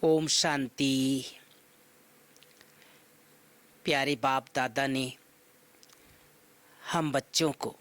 ओम शांति। प्यारे बाप दादा ने हम बच्चों को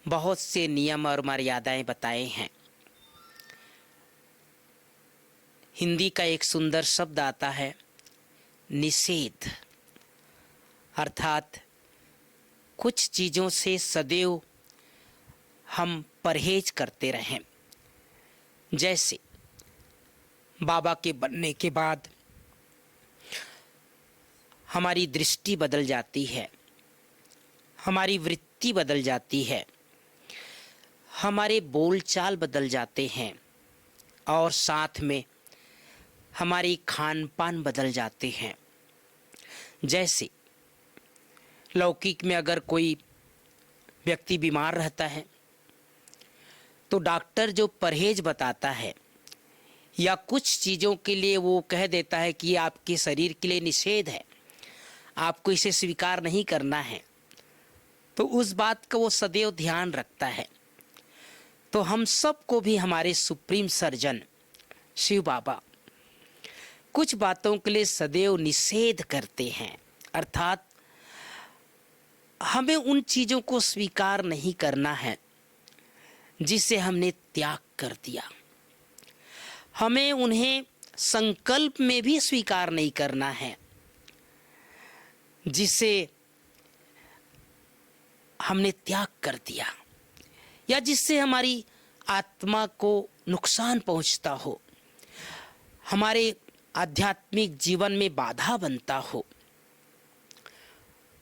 बहुत से नियम और मर्यादाएं बताए हैं। हिंदी का एक सुंदर शब्द आता है निषेध, अर्थात कुछ चीज़ों से सदैव हम परहेज करते रहें। जैसे बाबा के बनने के बाद हमारी दृष्टि बदल जाती है, हमारी वृत्ति बदल जाती है, हमारे बोलचाल बदल जाते हैं और साथ में हमारी खान पान बदल जाते हैं। जैसे लौकिक में अगर कोई व्यक्ति बीमार रहता है तो डॉक्टर जो परहेज बताता है या कुछ चीज़ों के लिए वो कह देता है कि ये आपके शरीर के लिए निषेध है, आपको इसे स्वीकार नहीं करना है, तो उस बात का वो सदैव ध्यान रखता है। तो हम सबको भी हमारे सुप्रीम सर्जन शिव बाबा कुछ बातों के लिए सदैव निषेध करते हैं, अर्थात हमें उन चीज़ों को स्वीकार नहीं करना है जिसे हमने त्याग कर दिया। हमें उन्हें संकल्प में भी स्वीकार नहीं करना है जिसे हमने त्याग कर दिया या जिससे हमारी आत्मा को नुकसान पहुंचता हो, हमारे आध्यात्मिक जीवन में बाधा बनता हो।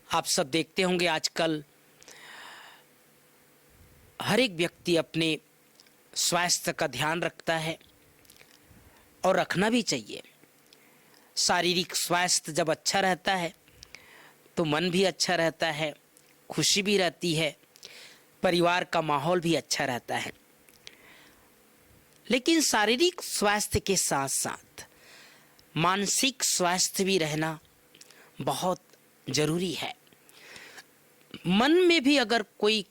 आप सब देखते होंगे आजकल हर एक व्यक्ति अपने स्वास्थ्य का ध्यान रखता है और रखना भी चाहिए। शारीरिक स्वास्थ्य जब अच्छा रहता है तो मन भी अच्छा रहता है, खुशी भी रहती है, परिवार का माहौल भी अच्छा रहता है। लेकिन शारीरिक स्वास्थ्य के साथ साथ मानसिक स्वास्थ्य भी रहना बहुत जरूरी है। मन में भी अगर कोई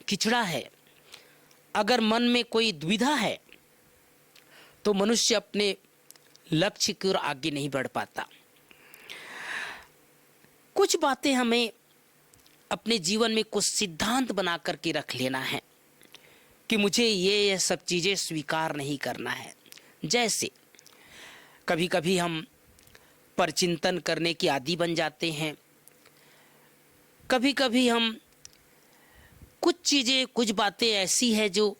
खिचड़ा है, अगर मन में कोई दुविधा है, तो मनुष्य अपने लक्ष्य की ओर आगे नहीं बढ़ पाता। कुछ बातें हमें अपने जीवन में कुछ सिद्धांत बना करके रख लेना है कि मुझे ये सब चीज़ें स्वीकार नहीं करना है। जैसे कभी कभी हम परचिंतन करने की आदी बन जाते हैं, कभी कभी हम कुछ चीज़ें, कुछ बातें ऐसी है जो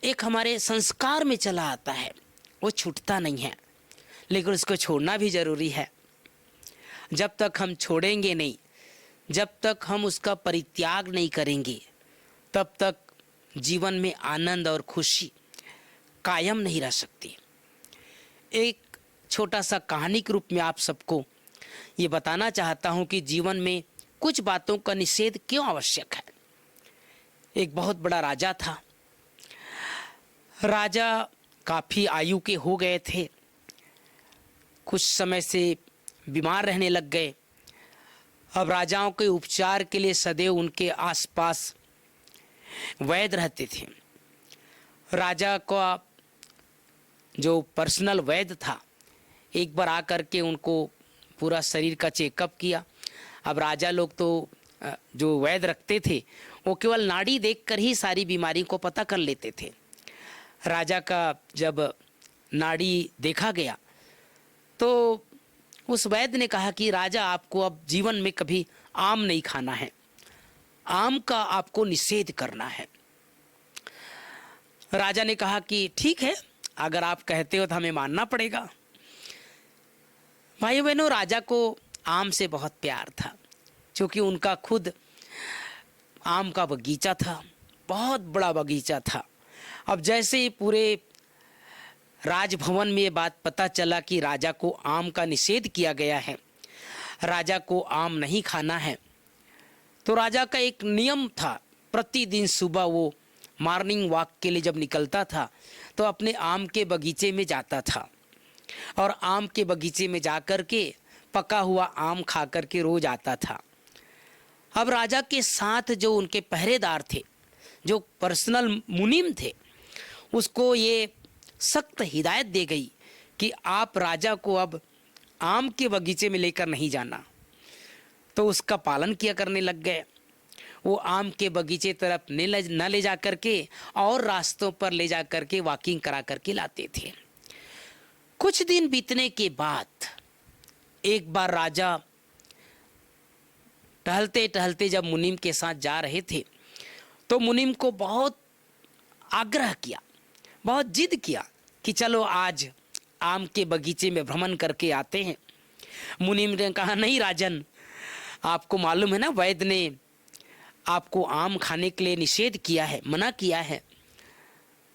एक हमारे संस्कार में चला आता है, वो छूटता नहीं है, लेकिन उसको छोड़ना भी ज़रूरी है। जब तक हम छोड़ेंगे नहीं, जब तक हम उसका परित्याग नहीं करेंगे, तब तक जीवन में आनंद और खुशी कायम नहीं रह सकती। एक छोटा सा कहानी के रूप में आप सबको ये बताना चाहता हूँ कि जीवन में कुछ बातों का निषेध क्यों आवश्यक है। एक बहुत बड़ा राजा था। राजा काफ़ी आयु के हो गए थे, कुछ समय से बीमार रहने लग गए। अब राजाओं के उपचार के लिए सदैव उनके आसपास वैद्य रहते थे। राजा का जो पर्सनल वैद्य था एक बार आकर के उनको पूरा शरीर का चेकअप किया। अब राजा लोग तो जो वैद्य रखते थे वो केवल नाड़ी देखकर ही सारी बीमारी को पता कर लेते थे। राजा का जब नाड़ी देखा गया तो उस वैद्य ने कहा कि राजा, आपको अब जीवन में कभी आम नहीं खाना है, आम का आपको निषेध करना है। राजा ने कहा कि ठीक है, अगर आप कहते हो तो हमें मानना पड़ेगा। भाइयों बहनों, राजा को आम से बहुत प्यार था, क्योंकि उनका खुद आम का बगीचा था, बहुत बड़ा बगीचा था। अब जैसे ही पूरे राजभवन में ये बात पता चला कि राजा को आम का निषेध किया गया है, राजा को आम नहीं खाना है, तो राजा का एक नियम था, प्रतिदिन सुबह वो मॉर्निंग वॉक के लिए जब निकलता था तो अपने आम के बगीचे में जाता था और आम के बगीचे में जाकर के पका हुआ आम खा कर के रोज आता था। अब राजा के साथ जो उनके पहरेदार थे, जो पर्सनल मुनीम थे, उसको ये सख्त हिदायत दी गई कि आप राजा को अब आम के बगीचे में लेकर नहीं जाना। तो उसका पालन किया करने लग गए। वो आम के बगीचे तरफ न ले जा करके और रास्तों पर ले जा करके वॉकिंग करा करके लाते थे। कुछ दिन बीतने के बाद एक बार राजा टहलते टहलते जब मुनीम के साथ जा रहे थे तो मुनीम को बहुत आग्रह किया, बहुत जिद किया कि चलो आज आम के बगीचे में भ्रमण करके आते हैं। मुनीम ने कहा, नहीं राजन, आपको मालूम है ना वैद्य ने आपको आम खाने के लिए निषेध किया है, मना किया है।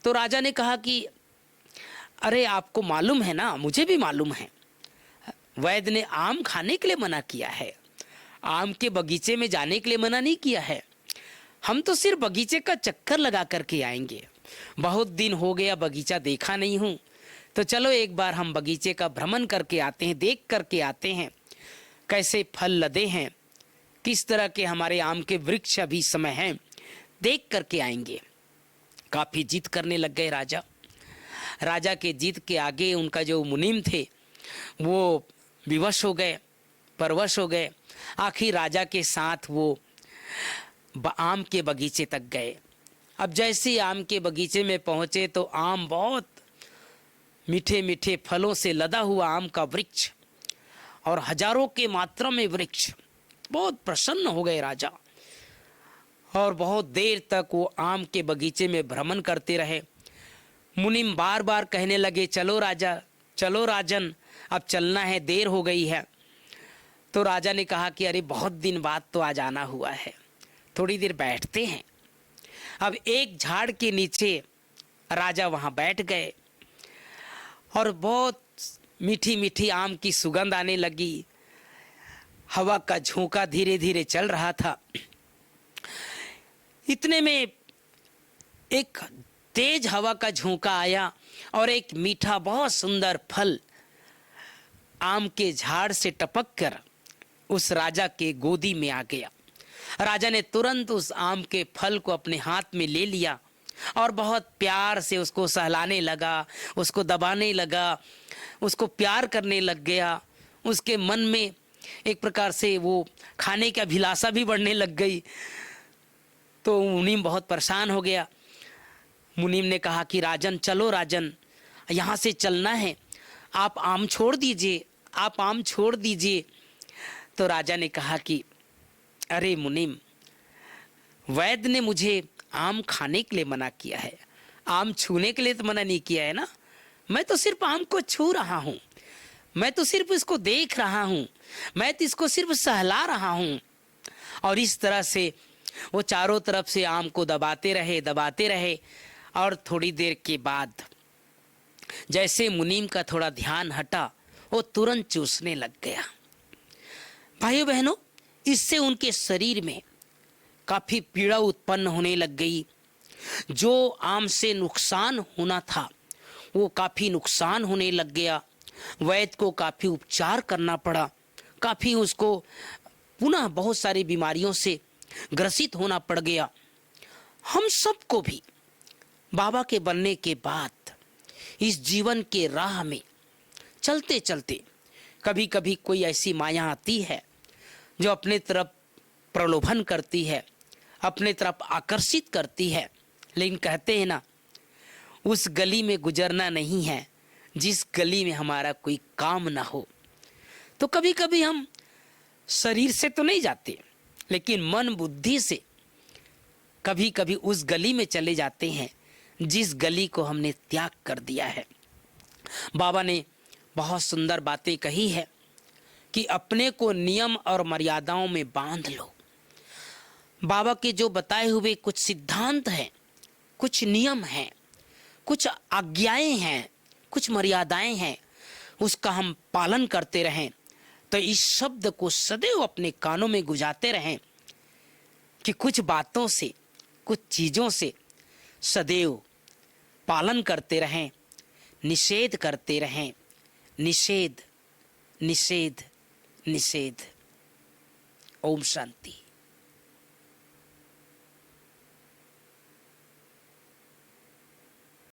तो राजा ने कहा कि अरे आपको मालूम है ना, मुझे भी मालूम है, वैद्य ने आम खाने के लिए मना किया है, आम के बगीचे में जाने के लिए मना नहीं किया है। हम तो सिर्फ बगीचे का चक्कर लगा करके आएंगे, बहुत दिन हो गया बगीचा देखा नहीं हूँ, तो चलो एक बार हम बगीचे का भ्रमण करके आते हैं, देख करके आते हैं कैसे फल लदे हैं, किस तरह के हमारे आम के वृक्ष अभी समय हैं, देख करके आएंगे। काफ़ी जिद करने लग गए राजा। राजा के जिद के आगे उनका जो मुनीम थे वो विवश हो गए, परवश हो गए। आखिर राजा के साथ वो आम के बगीचे तक गए। अब जैसे आम के बगीचे में पहुँचे तो आम बहुत मीठे मीठे फलों से लदा हुआ आम का वृक्ष और हजारों के मात्रा में वृक्ष। बहुत प्रसन्न हो गए राजा और बहुत देर तक वो आम के बगीचे में भ्रमण करते रहे। मुनीम बार बार कहने लगे, चलो राजा, चलो राजन, अब चलना है, देर हो गई है। तो राजा ने कहा कि अरे बहुत दिन बाद तो आज आना हुआ है, थोड़ी देर बैठते हैं। अब एक झाड़ के नीचे राजा वहाँ बैठ गए और बहुत मीठी मीठी आम की सुगंध आने लगी। हवा का झोंका धीरे धीरे चल रहा था। इतने में एक तेज हवा का झोंका आया और एक मीठा बहुत सुंदर फल आम के झाड़ से टपक कर उस राजा के गोदी में आ गया। राजा ने तुरंत उस आम के फल को अपने हाथ में ले लिया और बहुत प्यार से उसको सहलाने लगा, उसको दबाने लगा, उसको प्यार करने लग गया। उसके मन में एक प्रकार से वो खाने की अभिलाषा भी बढ़ने लग गई। तो मुनीम बहुत परेशान हो गया। मुनीम ने कहा कि राजन, चलो राजन, यहाँ से चलना है, आप आम छोड़ दीजिए, आप आम छोड़ दीजिए। तो राजा ने कहा कि अरे मुनीम, वैद्य ने मुझे आम खाने के लिए मना किया है, आम छूने के लिए तो मना नहीं किया है ना। मैं तो सिर्फ आम को छू रहा हूँ, मैं तो सिर्फ इसको देख रहा हूँ, मैं तो इसको सिर्फ सहला रहा हूँ। और इस तरह से वो चारों तरफ से आम को दबाते रहे और थोड़ी देर के बाद जैसे मुनीम का थोड़ा ध्यान हटा, वो तुरंत चूसने लग गया। भाइयों बहनों, इससे उनके शरीर में काफ़ी पीड़ा उत्पन्न होने लग गई। जो आम से नुकसान होना था वो काफ़ी नुकसान होने लग गया। वैद्य को काफ़ी उपचार करना पड़ा, काफ़ी उसको पुनः बहुत सारी बीमारियों से ग्रसित होना पड़ गया। हम सबको भी बाबा के बनने के बाद इस जीवन के राह में चलते चलते कभी कभी कोई ऐसी माया आती है जो अपने तरफ प्रलोभन करती है, अपने तरफ आकर्षित करती है। लेकिन कहते हैं ना, उस गली में गुजरना नहीं है जिस गली में हमारा कोई काम ना हो। तो कभी कभी हम शरीर से तो नहीं जाते, लेकिन मन बुद्धि से कभी कभी उस गली में चले जाते हैं जिस गली को हमने त्याग कर दिया है। बाबा ने बहुत सुंदर बातें कही है कि अपने को नियम और मर्यादाओं में बांध लो। बाबा के जो बताए हुए कुछ सिद्धांत हैं, कुछ नियम हैं, कुछ आज्ञाएं हैं, कुछ मर्यादाएं हैं, उसका हम पालन करते रहें तो इस शब्द को सदैव अपने कानों में गुंजाते रहें कि कुछ बातों से, कुछ चीज़ों से सदैव पालन करते रहें, निषेध करते रहें। निषेध, निषेध, निषेध। ओम शांति।